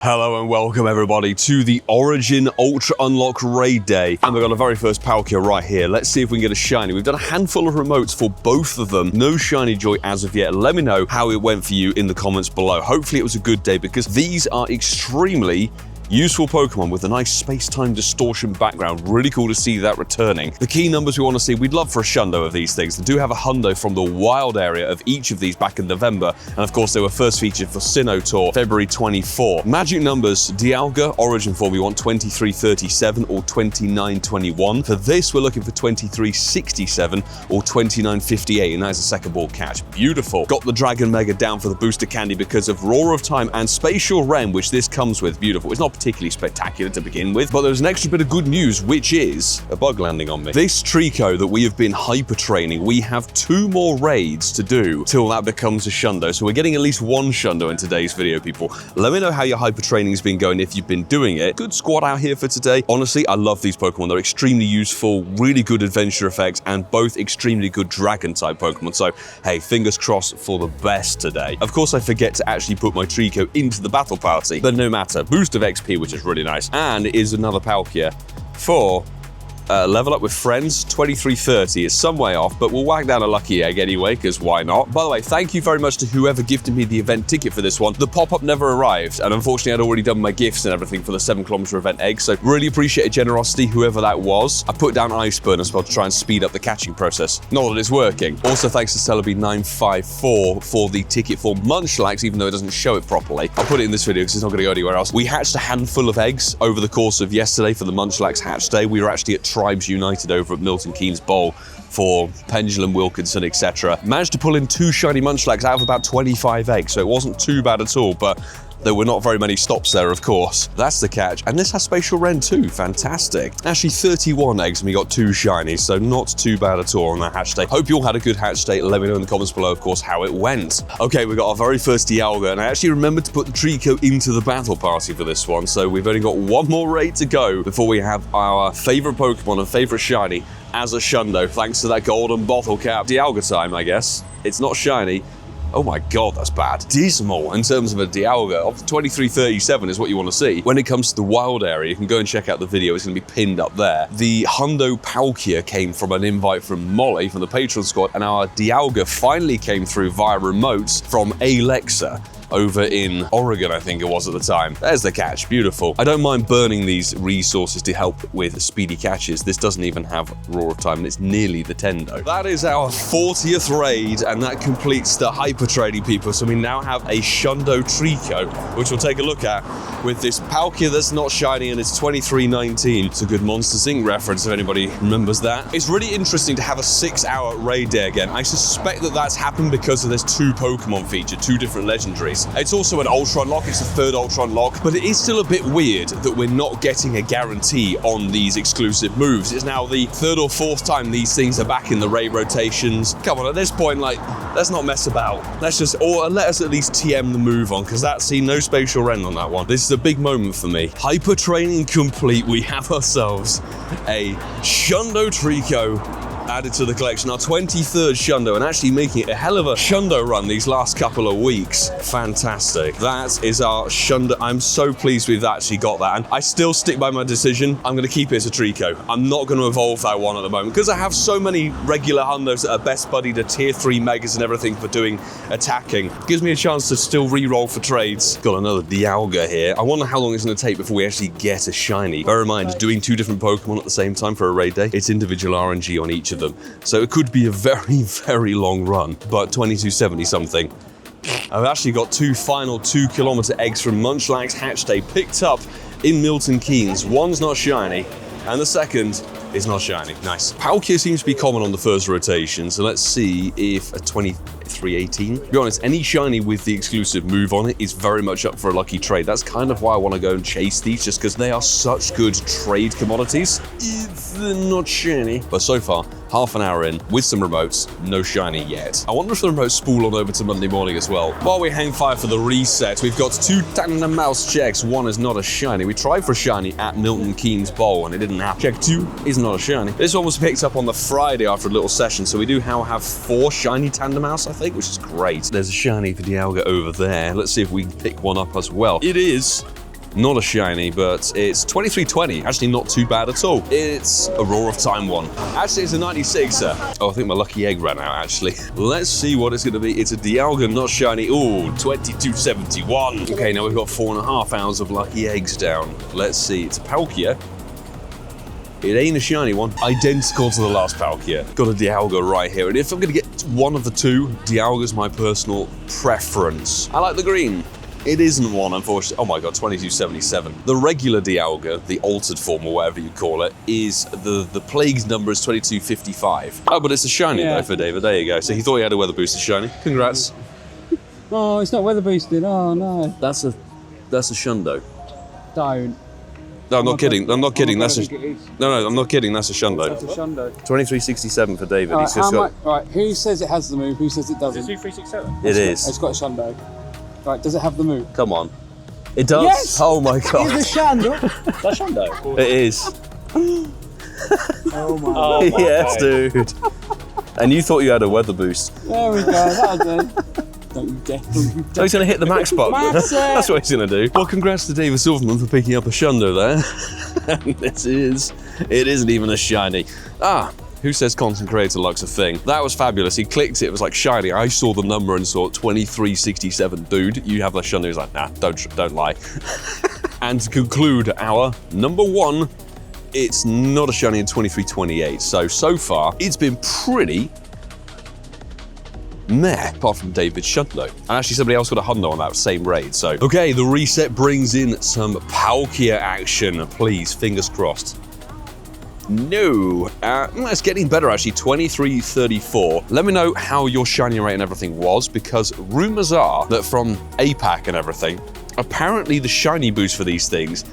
Hello and welcome everybody to the Origin Ultra Unlock Raid Day. And we've got our very first Palkia right here. Let's see if we can get a shiny. We've done a handful of remotes for both of them. No shiny joy as of yet. Let me know how it went for you in the comments below. Hopefully it was a good day because these are extremely useful Pokemon with a nice space-time distortion background. Really cool to see that returning. The key numbers we want to see, we'd love for a Shundo of these things. They do have a Hundo from the wild area of each of these back in November. And of course, they were first featured for Sinnoh Tour, February 24. Magic numbers, Dialga, Origin form, we want 2337 or 2921. For this, we're looking for 2367 or 2958, and that's a second ball catch. Beautiful. Got the Dragon Mega down for the booster candy because of Roar of Time and Spatial Ren, which this comes with. Beautiful. It's not particularly spectacular to begin with, but there's an extra bit of good news, which is a bug landing on me. This Trico that we have been hyper training, we have 2 more raids to do till that becomes a Shundo. So we're getting at least 1 Shundo in today's video, people. Let me know how your hyper training has been going if you've been doing it. Good squad out here for today. Honestly, I love these Pokemon. They're extremely useful, really good adventure effects, and both extremely good dragon type Pokemon. So hey, fingers crossed for the best today. Of course, I forget to actually put my Trico into the battle party, but no matter. Boost of XP, which is really nice, and is another Palkia for level up with friends. 2330 is some way off, but we'll whack down a lucky egg anyway, because why not? By the way, thank you very much to whoever gifted me the event ticket for this one. The pop-up never arrived, and unfortunately I'd already done my gifts and everything for the 7km event egg, so really appreciate generosity, whoever that was. I put down Iceburn as well to try and speed up the catching process. Not that it's working. Also thanks to Celebi954 for the ticket for Munchlax, even though it doesn't show it properly. I'll put it in this video because it's not going to go anywhere else. We hatched a handful of eggs over the course of yesterday for the Munchlax hatch day. We were actually at Tribes United over at Milton Keynes Bowl for Pendulum, Wilkinson, etc. Managed to pull in 2 shiny Munchlax out of about 25 eggs, so it wasn't too bad at all, but there were not very many stops there, of course. That's the catch. And this has Spatial Ren too. Fantastic. Actually, 31 eggs and we got 2 shinies, so not too bad at all on that hatch day. Hope you all had a good hatch day. Let me know in the comments below, of course, how it went. Okay, we got our very first Dialga, and I actually remembered to put the Trico into the battle party for this one, so we've only got 1 more raid to go before we have our favorite Pokemon and favorite shiny as a Shundo, thanks to that golden bottle cap. Dialga time, I guess. It's not shiny. Oh my god, that's bad. Dismal in terms of a Dialga. 2337 is what you want to see. When it comes to the wild area, you can go and check out the video. It's going to be pinned up there. The Hundo Palkia came from an invite from Molly from the Patreon squad, and our Dialga finally came through via remotes from Alexa over in Oregon, I think it was at the time. There's the catch. Beautiful. I don't mind burning these resources to help with speedy catches. This doesn't even have Roar of Time, and it's nearly the Tendo. That is our 40th raid, and that completes the hyper trading, people. So we now have a Shundo Trico, which we'll take a look at with this Palkia that's not shiny, and it's 2319. It's a good Monsters Inc. reference if anybody remembers that. It's really interesting to have a 6-hour raid day again. I suspect that that's happened because of this 2 Pokemon feature, 2 different legendaries. It's also an Ultra Unlock, it's the 3rd Ultra Unlock, but it is still a bit weird that we're not getting a guarantee on these exclusive moves. It's now the 3rd or 4th time these things are back in the raid rotations. Come on, at this point, like, let's not mess about. Let's just, or let us at least TM the move on, because that's seen no Spatial Ren on that one. This is a big moment for me. Hyper training complete. We have ourselves a Shundo Trico added to the collection, our 23rd Shundo, and actually making it a hell of a Shundo run these last couple of weeks. Fantastic. That is our Shundo. I'm so pleased we've actually got that, and I still stick by my decision. I'm going to keep it as a Trico. I'm not going to evolve that one at the moment, because I have so many regular Hundos that are best buddied to tier 3 megas and everything for doing attacking. Gives me a chance to still re-roll for trades. Got another Dialga here. I wonder how long it's going to take before we actually get a shiny. Bear in mind, doing 2 different Pokemon at the same time for a raid day, it's individual RNG on each of them. So it could be a very, very long run, but 2270 something. I've actually got 2 final 2km eggs from Munchlax hatch day picked up in Milton Keynes. One's not shiny, and the second is not shiny. Nice. Palkia seems to be common on the first rotation, so let's see if a 2318. To be honest, any shiny with the exclusive move on it is very much up for a lucky trade. That's kind of why I want to go and chase these, just because they are such good trade commodities. It's not shiny. But so far, half an hour in, with some remotes, no shiny yet. I wonder if the remotes spool on over to Monday morning as well. While we hang fire for the reset, we've got 2 tandem mouse checks. 1 is not a shiny. We tried for a shiny at Milton Keynes Bowl, and it didn't happen. Check 2 is not a shiny. This one was picked up on the Friday after a little session, so we do now have 4 shiny tandem mouse, I think, which is great. There's a shiny for Dialga over there. Let's see if we can pick one up as well. It is Not a shiny, but it's 2320. Actually, not too bad at all. It's a Roar of Time one. Actually, it's a 96er. Oh, I think my lucky egg ran out, actually. Let's see what it's going to be. It's a Dialga, not shiny. Ooh, 2271. Okay, now we've got 4.5 hours of lucky eggs down. Let's see. It's a Palkia. It ain't a shiny one. Identical to the last Palkia. Got a Dialga right here. And if I'm going to get one of the two, Dialga's my personal preference. I like the green. It isn't one, unfortunately. Oh my god, 2277. The regular Dialga, the altered form or whatever you call it, is the plague's number is 2255. Oh, but it's a shiny though for David. There you go. So he thought he had a weather boosted shiny. Congrats. Oh, it's not weather boosted. Oh no. That's a Shundo. Don't. No, I'm not kidding. I'm not kidding. That's a no. I'm not kidding. That's a Shundo. That's a Shundo. 2367 for David. Right, He's just got. Right, who says it has the move? Who says it doesn't? Is it 2367? It is. It's got a Shundo. Right, does it have the move? Come on. It does. Yes! Oh my god. It's a Shundo. That's Shundo. It is. Oh my. Oh, Yes, dude. And you thought you had a weather boost. There we go. That'll do. Don't you dare. So he's going to hit the max button. That's it. That's what he's going to do. Well, congrats to David Silverman for picking up a Shundo there. And it isn't even a shiny. Who says content creator luck's a thing? That was fabulous. He clicked it, it was like shiny. I saw the number and saw 2367. Dude, you have that Shundo. He's like, nah, don't lie. And to conclude our number one, it's not a shiny in 2328. So far, it's been pretty meh, apart from David's Shundo. And actually somebody else got a Hundo on that same raid, so. Okay, the reset brings in some Palkia action. Please, fingers crossed. No, it's getting better actually, 2334. Let me know how your shiny rate and everything was, because rumors are that from APAC and everything, apparently the shiny boost for these things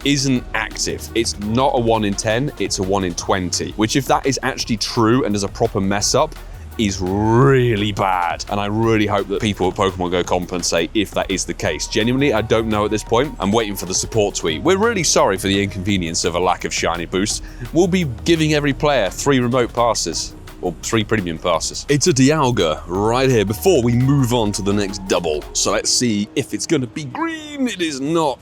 isn't active. It's not a 1 in 10, it's a 1 in 20, which if that is actually true and there's a proper mess up, is really bad. And I really hope that people at Pokemon GO compensate if that is the case. Genuinely, I don't know at this point. I'm waiting for the support tweet. We're really sorry for the inconvenience of a lack of shiny boost. We'll be giving every player 3 remote passes. Or 3 premium passes. It's a Dialga right here before we move on to the next double. So let's see if it's gonna be green. It is not.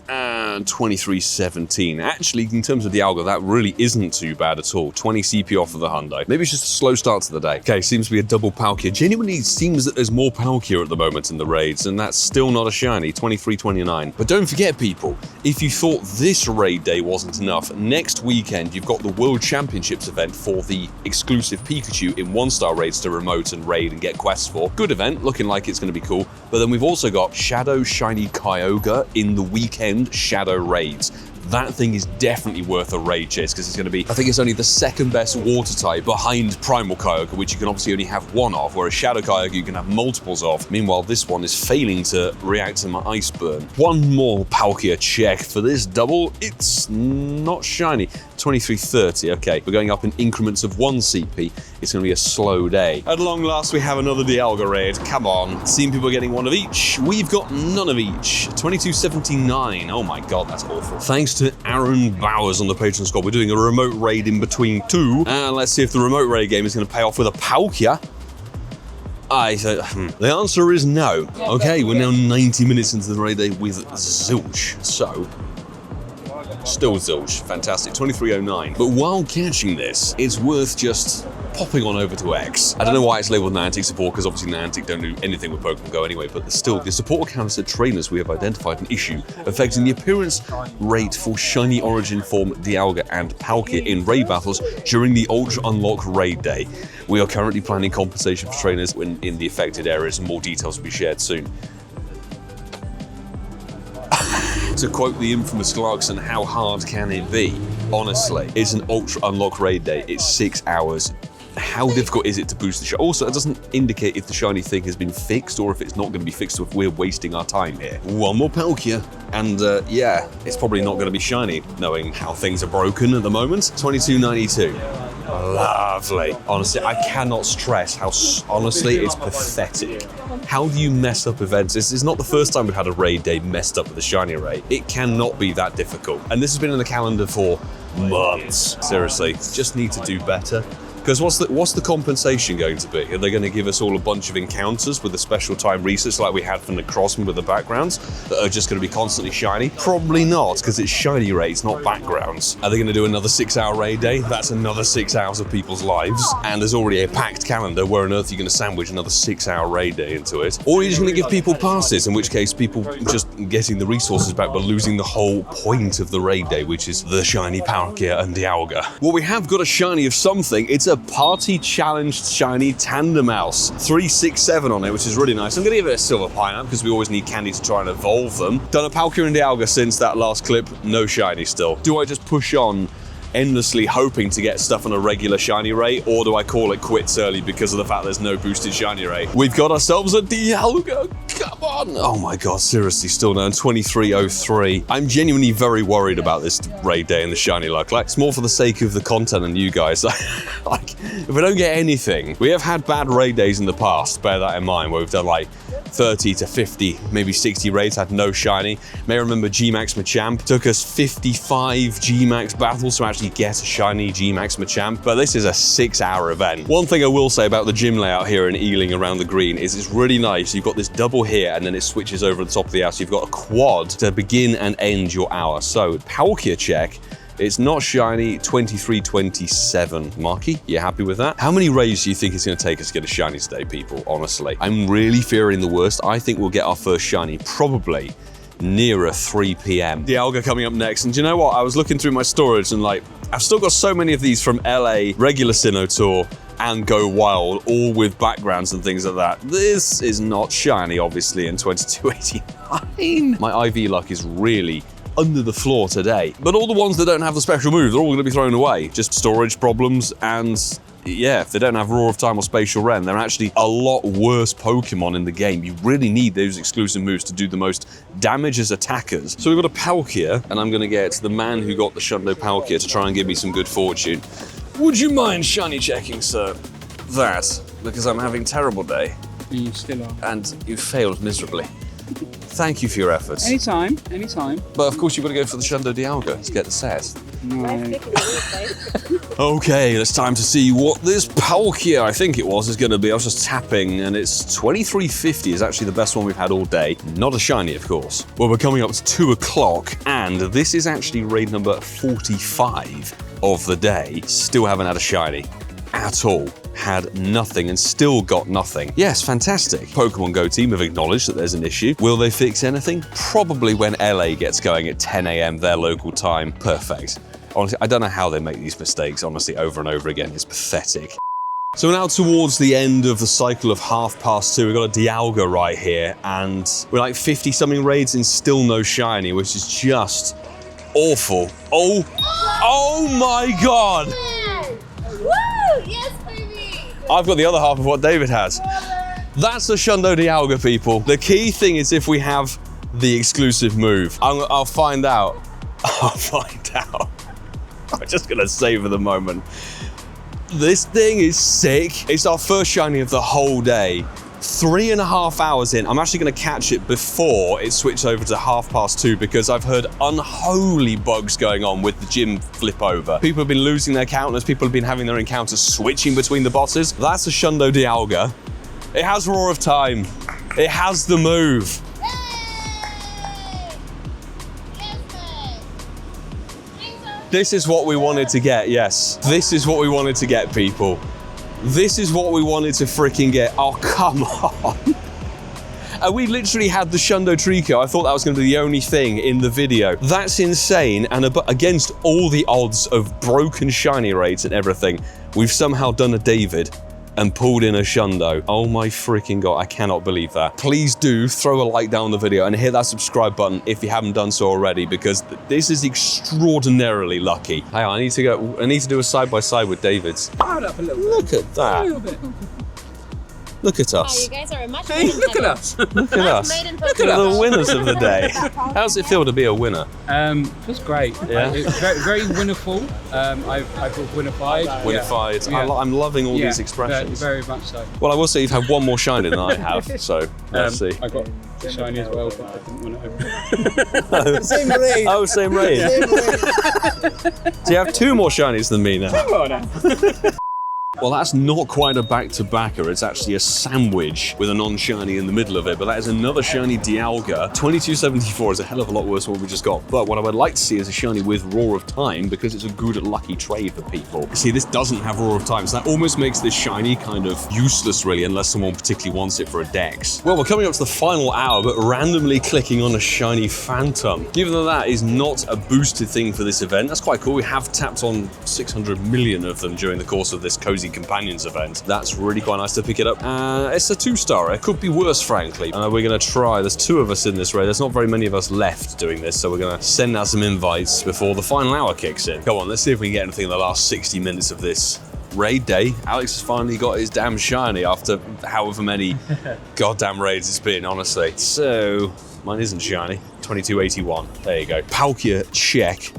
2317. Actually, in terms of Dialga, that really isn't too bad at all. 20 CP off of the Hundo. Maybe it's just a slow start to the day. Okay, seems to be a double Palkia. Genuinely seems that there's more Palkia at the moment in the raids, and that's still not a shiny, 2329. But don't forget, people, if you thought this raid day wasn't enough, next weekend you've got the World Championships event for the exclusive Pikachu in 1-star raids to remote and raid and get quests for. Good event, looking like it's going to be cool. But then we've also got Shadow Shiny Kyogre in the weekend Shadow raids. That thing is definitely worth a raid chase because it's going to be, I think it's only the second best water type behind Primal Kyogre, which you can obviously only have one of, whereas Shadow Kyogre you can have multiples of. Meanwhile, this one is failing to react to my Ice Burn. One more Palkia check for this double. It's not shiny. 2330, okay. We're going up in increments of 1 CP. It's going to be a slow day. At long last, we have another Dialga raid. Come on. Seen people getting one of each. We've got none of each. 2279. Oh my god, that's awful. Thanks to Aaron Bowers on the Patreon squad. We're doing a remote raid in between 2. And let's see if the remote raid game is going to pay off with a Palkia. The answer is no. Okay, we're now 90 minutes into the raid day with Zilch. So, still Zilch, fantastic, 2309. But while catching this, it's worth just popping on over to X. I don't know why it's labeled Niantic Support, because obviously Niantic don't do anything with Pokemon GO anyway, but still, the support accounts at trainers, we have identified an issue affecting the appearance rate for shiny origin form Dialga and Palkia in raid battles during the Ultra Unlock raid day. We are currently planning compensation for trainers in the affected areas, and more details will be shared soon. To quote the infamous Clarkson, how hard can it be? Honestly, it's an Ultra Unlock raid day. It's 6 hours. How difficult is it to boost the shiny? Also, it doesn't indicate if the shiny thing has been fixed or if it's not going to be fixed, so if we're wasting our time here. One more Palkia, and yeah, it's probably not going to be shiny, knowing how things are broken at the moment. 2292. Lovely. Honestly, I cannot stress how, honestly, it's pathetic. How do you mess up events? This is not the first time we've had a raid day messed up with a shiny rate. It cannot be that difficult. And this has been in the calendar for months. Seriously, just need to do better. Because what's the compensation going to be? Are they going to give us all a bunch of encounters with a special time research like we had from the Crossman with the backgrounds that are just going to be constantly shiny? Probably not, because it's shiny rates, not backgrounds. Are they going to do another 6-hour raid day? That's another 6 hours of people's lives. And there's already a packed calendar. Where on earth are you going to sandwich another 6-hour raid day into it? Or are you just going to give people passes, in which case people just getting the resources back but losing the whole point of the raid day, which is the shiny Palkia and Dialga. Well, we have got a shiny of something. It's a party challenged shiny Tandemaus. 367 on it, which is really nice. I'm going to give it a silver pineapple because we always need candy to try and evolve them. Done a Palkia and Dialga since that last clip. No shiny still. Do I just push on endlessly hoping to get stuff on a regular shiny rate, or do I call it quits early because of the fact there's no boosted shiny rate? We've got ourselves a Dialga. Come on. Oh my god, seriously, still no. 2303. I'm genuinely very worried about this raid day and the shiny luck. Like, it's more for the sake of the content and you guys. Like, if we don't get anything, we have had bad raid days in the past, bear that in mind, where we've done like 30 to 50, maybe 60 raids, had no shiny. May remember G-Max Machamp. Took us 55 G-Max battles to actually get a shiny G-Max Machamp, but this is a 6-hour event. One thing I will say about the gym layout here in Ealing around the green is it's really nice. You've got this double here and then it switches over the top of the hour, so you've got a quad to begin and end your hour. So Palkia check. It's not shiny, 2327. Marky, you happy with that? How many raids do you think it's going to take us to get a shiny today, people? Honestly, I'm really fearing the worst. I think we'll get our first shiny probably nearer 3 p.m. Dialga coming up next. And do you know what? I was looking through my storage and like, I've still got so many of these from LA, regular Sinnoh Tour, and Go Wild, all with backgrounds and things like that. This is not shiny, obviously, in 2289. My IV luck is really under the floor today. But all the ones that don't have the special move, they're all going to be thrown away. Just storage problems, and yeah, if they don't have Roar of Time or Spatial Ren, they're actually a lot worse Pokemon in the game. You really need those exclusive moves to do the most damage as attackers. So we've got a Palkia, and I'm going to get the man who got the Shundo Palkia to try and give me some good fortune. Would you mind shiny checking, sir? That, because I'm having a terrible day. You still are. And you failed miserably. Thank you for your efforts. Anytime, anytime. But of course you've got to go for the Shundo Dialga to get the set. No. Okay, it's time to see what this Palkia, I think it was, is going to be. I was just tapping, and it's 2350 is actually the best one we've had all day. Not a shiny, of course. Well, we're coming up to 2 o'clock, and this is actually raid number 45 of the day. Still haven't had a shiny at all. Had nothing and still got nothing. Yes, fantastic. Pokemon GO team have acknowledged that there's an issue. Will they fix anything? Probably when LA gets going at 10 a.m. their local time. Perfect. Honestly, I don't know how they make these mistakes, honestly, over and over again. It's pathetic. So we're now towards the end of the cycle of 2:30. We've got a Dialga right here, and we're like 50-something raids and still no shiny, which is just awful. Oh my god! Woo! Yes, baby! I've got the other half of what David has. That's a Shundo Dialga, people. The key thing is if we have the exclusive move. I'll find out. I'll find out. I'm just gonna savor the moment. This thing is sick. It's our first shiny of the whole day. 3.5 hours in. I'm actually gonna catch it before it switched over to 2:30 because I've heard unholy bugs going on with the gym flip over. People have been losing their counters. People have been having their encounters switching between the bosses. That's a Shundo Dialga. It has Roar of Time. It has the move. This is what we wanted to get, yes. This is what we wanted to get, people. This is what we wanted to freaking get. Oh, come on. And we literally had the Shundo Trico. I thought that was going to be the only thing in the video. That's insane. And against all the odds of broken shiny rates and everything, we've somehow done a David and pulled in a Shundo. Oh my freaking god, I cannot believe that. Please do throw a like down on the video and hit that subscribe button if you haven't done so already, because this is extraordinarily lucky. Hey, I need to do a side-by-side with David's. Powered up a little bit. Look at that. A little bit. Look at Wow, us. you guys are a much Hey, look at us. Look at us. Look Look at the winners of the day. How does it feel to be a winner? Feels great. Yeah. It's very winnerful. I feel winnified. Winnified. Yeah. I'm loving all Yeah, these expressions. Very much so. Well, I will say you've had one more shiny than I have, so let's see. I got shiny as well, but I didn't want to open it. Same raid. Oh, same raid. Same raid. So you have 2 more shinies than me now. Come on now. Well, that's not quite a back-to-backer. It's actually a sandwich with a non-shiny in the middle of it, but that is another shiny Dialga. 2274 is a hell of a lot worse than what we just got, but what I would like to see is a shiny with Roar of Time, because it's a good lucky trade for people. See, this doesn't have Roar of Time, so that almost makes this shiny kind of useless, really, unless someone particularly wants it for a dex. Well, we're coming up to the final hour, but randomly clicking on a shiny Phantom. Given that that is not a boosted thing for this event, that's quite cool. We have tapped on 600 million of them during the course of this Cozy Companions event. That's really quite nice to pick it up. It's a 2-star. It could be worse, frankly. We're going to try. There's 2 of us in this raid. There's not very many of us left doing this, so we're going to send out some invites before the final hour kicks in. Come on, let's see if we can get anything in the last 60 minutes of this raid day. Alex has finally got his damn shiny after however many goddamn raids it's been, honestly. So, mine isn't shiny. 2281. There you go. Palkia, check.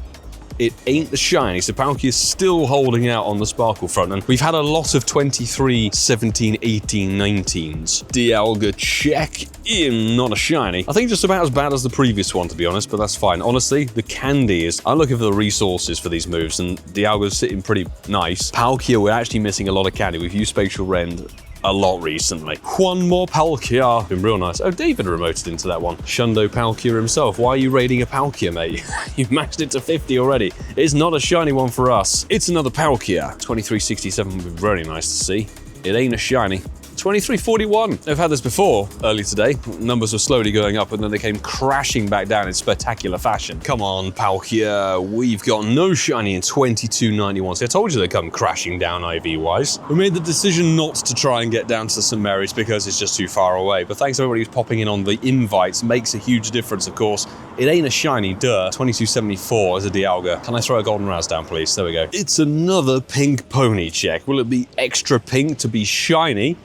It ain't the shiny, so Palkia is still holding out on the sparkle front, and we've had a lot of 23, 17, 18, 19s. Dialga, check in, not a shiny. I think just about as bad as the previous one, to be honest, but that's fine. Honestly, the candy is... I'm looking for the resources for these moves, and Dialga's sitting pretty nice. Palkia, we're actually missing a lot of candy. We've used Spatial Rend a lot recently. One more Palkia. Been real nice. Oh, David remoted into that one. Shundo Palkia himself. Why are you raiding a Palkia, mate? You've maxed it to 50 already. It's not a shiny one for us. It's another Palkia. 2367 would be very nice to see. It ain't a shiny. 2341. I've had this before early today. Numbers were slowly going up and then they came crashing back down in spectacular fashion. Come on, Palkia. We've got no shiny in 2291. See, I told you they'd come crashing down IV-wise. We made the decision not to try and get down to St. Mary's because it's just too far away. But thanks to everybody who's popping in on the invites. Makes a huge difference, of course. It ain't a shiny, duh. 2274 as a Dialga. Can I throw a golden razz down, please? There we go. It's another pink pony check. Will it be extra pink to be shiny?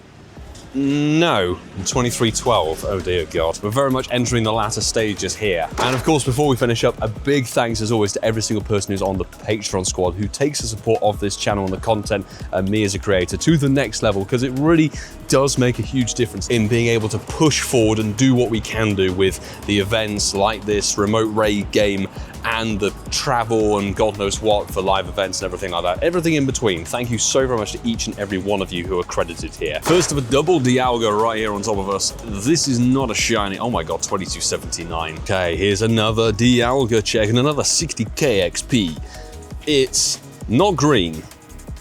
No. 2312. Oh dear God. We're very much entering the latter stages here. And of course, before we finish up, a big thanks as always to every single person who's on the Patreon squad who takes the support of this channel and the content and me as a creator to the next level, because it really does make a huge difference in being able to push forward and do what we can do with the events like this remote raid game and the travel and God knows what for live events and everything like that. Everything in between. Thank you so very much to each and every one of you who are credited here. First of a double Dialga right here on top of us. This is not a shiny. Oh my God, 2279. Okay, here's another Dialga check and another 60k XP. It's not green.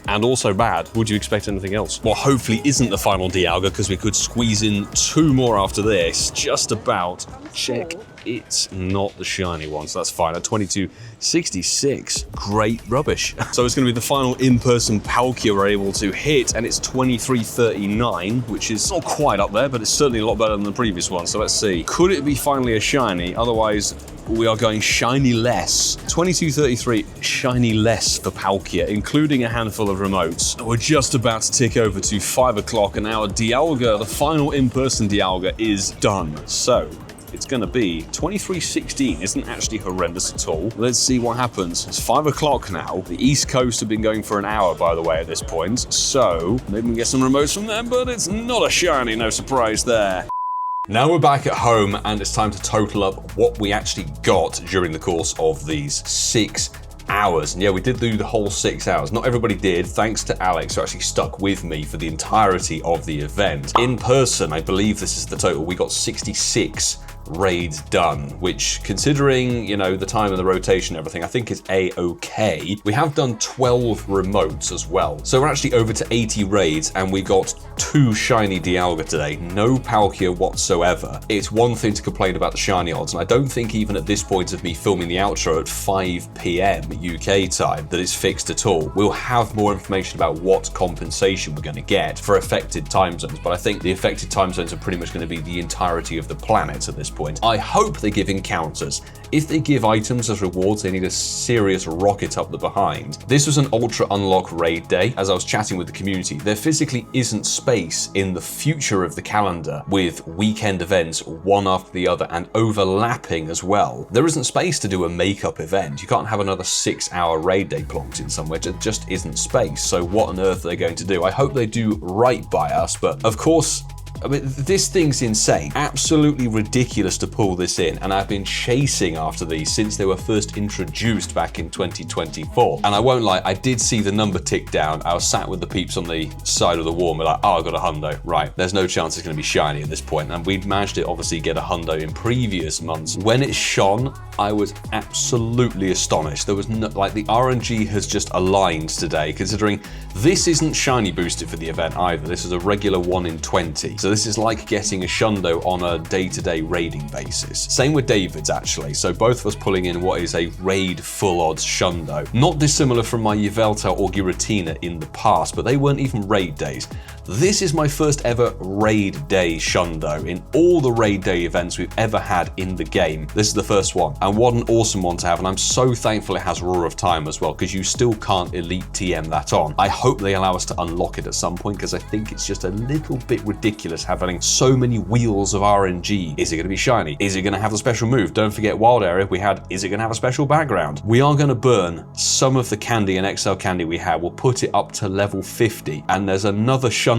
And also bad. Would you expect anything else? Well, hopefully isn't the final Dialga, because we could squeeze in 2 more after this. Just about. Check. It's not the shiny one, so that's fine. At 2266, great rubbish. So it's going to be the final in-person Palkia we're able to hit, and it's 2339, which is not quite up there, but it's certainly a lot better than the previous one. So let's see. Could it be finally a shiny? Otherwise, we are going shiny less. 2233, shiny less for Palkia, including a handful of remotes. We're just about to tick over to 5 o'clock, and our Dialga, the final in-person Dialga, is done. So it's going to be 2316. Isn't actually horrendous at all. Let's see what happens. It's 5 o'clock now. The East Coast have been going for an hour, by the way, at this point. So maybe we can get some remotes from them, but it's not a shiny. No surprise there. Now we're back at home, and it's time to total up what we actually got during the course of these 6 hours. And yeah, we did do the whole 6 hours. Not everybody did, thanks to Alex, who actually stuck with me for the entirety of the event. In person, I believe this is the total. We got 66 raids done, which, considering, you know, the time and the rotation and everything, I think is a-okay. We have done 12 remotes as well. So we're actually over to 80 raids, and we got 2 shiny Dialga today. No Palkia whatsoever. It's one thing to complain about the shiny odds, and I don't think even at this point of me filming the outro at 5 PM UK time that it's fixed at all. We'll have more information about what compensation we're going to get for affected time zones, but I think the affected time zones are pretty much going to be the entirety of the planet at this point. I hope they give encounters. If they give items as rewards, they need a serious rocket up the behind. This was an ultra unlock raid day. As I was chatting with the community, there physically isn't space in the future of the calendar with weekend events one after the other and overlapping as well. There isn't space to do a makeup event. You can't have another 6-hour raid day plonked in somewhere. There just isn't space. So what on earth are they going to do? I hope they do right by us, but of course, I mean, this thing's insane. Absolutely ridiculous to pull this in, and I've been chasing after these since they were first introduced back in 2024. And I won't lie, I did see the number tick down. I was sat with the peeps on the side of the wall and we're like, oh, I got a hundo. Right, there's no chance it's going to be shiny at this point. And we'd managed to obviously get a hundo in previous months. When it shone, I was absolutely astonished. There was no, like, the RNG has just aligned today, considering this isn't shiny boosted for the event either. This is a regular 1 in 20. So this is like getting a Shundo on a day-to-day raiding basis. Same with David's actually. So both of us pulling in what is a raid full odds Shundo. Not dissimilar from my Yveltal or Giratina in the past, but they weren't even raid days. This is my first ever raid day Shundo in all the raid day events we've ever had in the game. This is the first one, and what an awesome one to have, and I'm so thankful it has Roar of Time as well, because you still can't elite TM that on. I hope they allow us to unlock it at some point, because I think it's just a little bit ridiculous having so many wheels of RNG. Is it going to be shiny? Is it going to have the special move? Don't forget Wild Area we had, is it going to have a special background? We are going to burn some of the candy and XL candy we had. We'll put it up to level 50, and there's another Shundo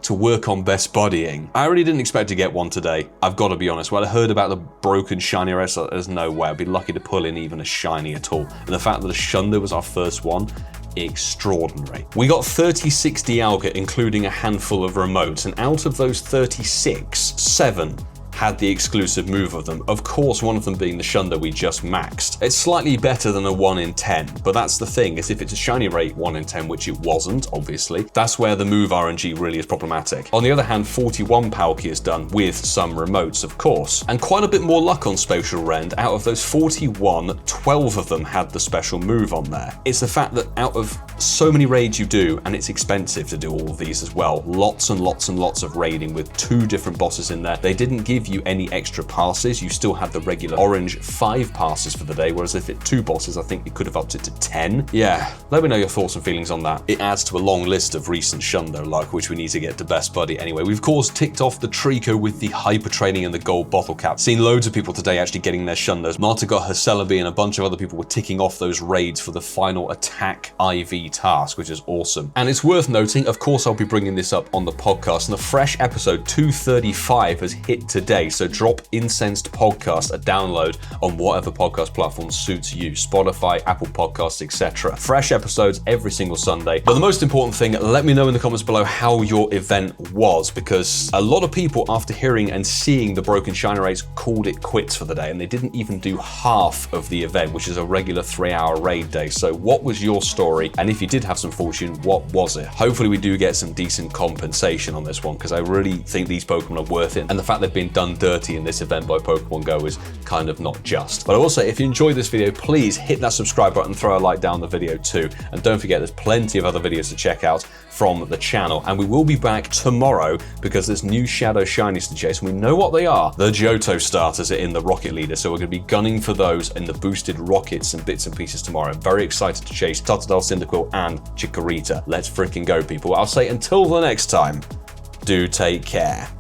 to work on best buddying. I really didn't expect to get one today, I've got to be honest. When I heard about the broken shiny race, there's no way I'd be lucky to pull in even a shiny at all. And the fact that a Shundo was our first one, extraordinary. We got 36 Dialga, including a handful of remotes, and out of those 36, 7 had the exclusive move of them. Of course, one of them being the Shundo we just maxed. It's slightly better than a 1 in 10, but that's the thing, is if it's a shiny rate 1 in 10, which it wasn't, obviously, that's where the move RNG really is problematic. On the other hand, 41 Palkia is done with some remotes, of course, and quite a bit more luck on Spatial Rend. Out of those 41, 12 of them had the special move on there. It's the fact that out of so many raids you do, and it's expensive to do all of these as well, lots and lots and lots of raiding with 2 different bosses in there, they didn't give you any extra passes. You still had the regular orange 5 passes for the day, whereas if it 2 bosses, I think you could have upped it to 10. Yeah, let me know your thoughts and feelings on that. It adds to a long list of recent Shundo luck, which we need to get to best buddy anyway. We've of course ticked off the Trico with the hyper training and the gold bottle cap. Seen loads of people today actually getting their Shundos. Marta got her Celebi and a bunch of other people were ticking off those raids for the final attack IV task, which is awesome. And it's worth noting, of course I'll be bringing this up on the podcast, and the fresh episode 235 has hit today. So drop Incensed Podcast a download on whatever podcast platform suits you, Spotify, Apple Podcasts, etc. Fresh episodes every single Sunday. But the most important thing, let me know in the comments below how your event was, because a lot of people after hearing and seeing the broken shiny rates called it quits for the day, and they didn't even do half of the event, which is a regular 3-hour raid day. So what was your story? And if you did have some fortune, what was it? Hopefully we do get some decent compensation on this one, because I really think these Pokemon are worth it, and the fact they've been done dirty in this event by Pokémon GO is kind of not just. But I will say, if you enjoyed this video, please hit that subscribe button, throw a like down the video too, and don't forget there's plenty of other videos to check out from the channel. And we will be back tomorrow because there's new Shadow Shinies to chase, and we know what they are. The Johto starters are in the Rocket Leader, so we're going to be gunning for those in the boosted rockets and bits and pieces tomorrow. I'm very excited to chase Totodile, Cyndaquil, and Chikorita. Let's freaking go, people. I'll say until the next time, do take care.